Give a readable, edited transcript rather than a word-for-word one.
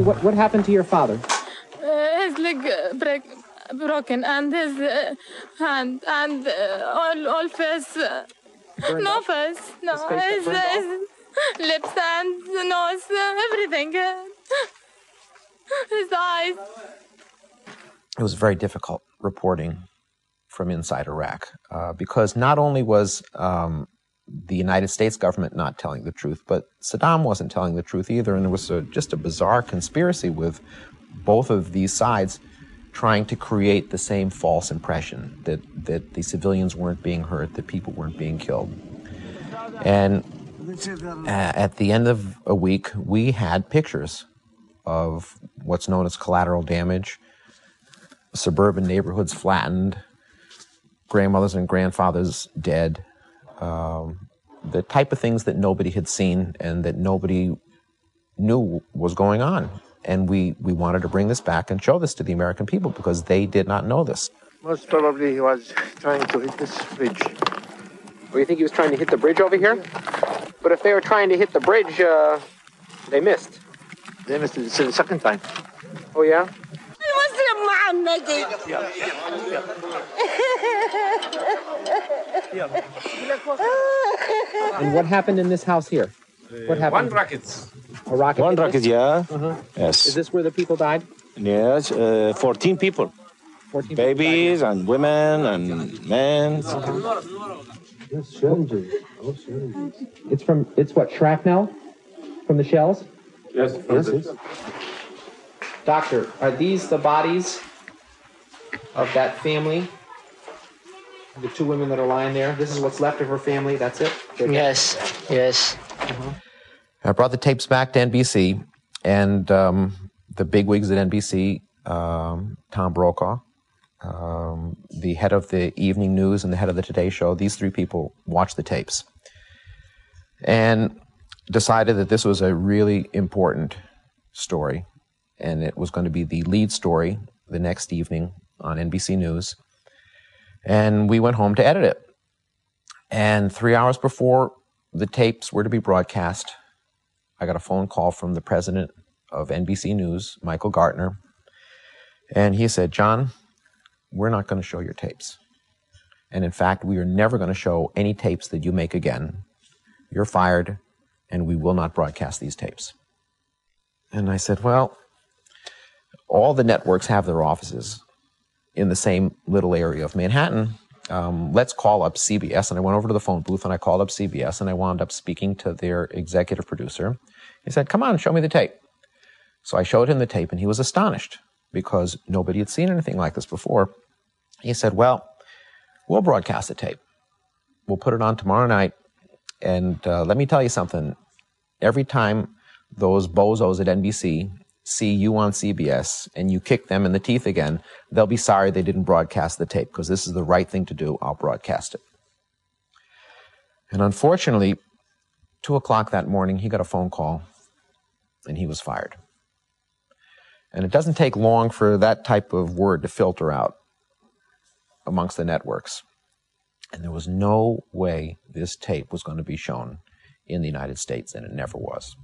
what happened to your father? His leg broken, and his hand, and all face. No face. No, his lips and nose, everything. His eyes. It was very difficult reporting from inside Iraq because not only was the United States government not telling the truth, but Saddam wasn't telling the truth either, and there was just a bizarre conspiracy with both of these sides trying to create the same false impression that the civilians weren't being hurt, that people weren't being killed. And at the end of a week, we had pictures of what's known as collateral damage, suburban neighborhoods flattened, grandmothers and grandfathers dead, the type of things that nobody had seen and that nobody knew was going on. And we wanted to bring this back and show this to the American people because they did not know this. Most probably he was trying to hit this bridge. Or you think he was trying to hit the bridge over here? But if they were trying to hit the bridge, they missed. They missed it the second time. Oh, yeah? And what happened in this house here? What happened? One rocket. A rocket? One rocket, yeah. Yes. Is this where the people died? Yes, 14 people. 14 babies people and women and men. It's what, shrapnel from the shells? Yes. Doctor, are these the bodies of that family? The two women that are lying there? This is what's left of her family? That's it? Yes. I brought the tapes back to NBC, and the bigwigs at NBC, Tom Brokaw, the head of the evening news and the head of the Today Show, these three people watched the tapes and decided that this was a really important story, and it was going to be the lead story the next evening on NBC News. And we went home to edit it. And 3 hours before the tapes were to be broadcast, I got a phone call from the president of NBC News, Michael Gartner, and he said, "John, we're not going to show your tapes. And in fact, we are never going to show any tapes that you make again. You're fired, and we will not broadcast these tapes." And I said, well, all the networks have their offices in the same little area of Manhattan. Let's call up CBS. And I went over to the phone booth and I called up CBS and I wound up speaking to their executive producer. He said, "Come on, show me the tape." So I showed him the tape and he was astonished because nobody had seen anything like this before. He said, "Well, we'll broadcast the tape. We'll put it on tomorrow night. And let me tell you something. Every time those bozos at NBC see you on CBS and you kick them in the teeth again, they'll be sorry they didn't broadcast the tape because this is the right thing to do. I'll broadcast it." And unfortunately, 2 o'clock that morning, he got a phone call and he was fired. And it doesn't take long for that type of word to filter out amongst the networks. And there was no way this tape was going to be shown in the United States, and it never was.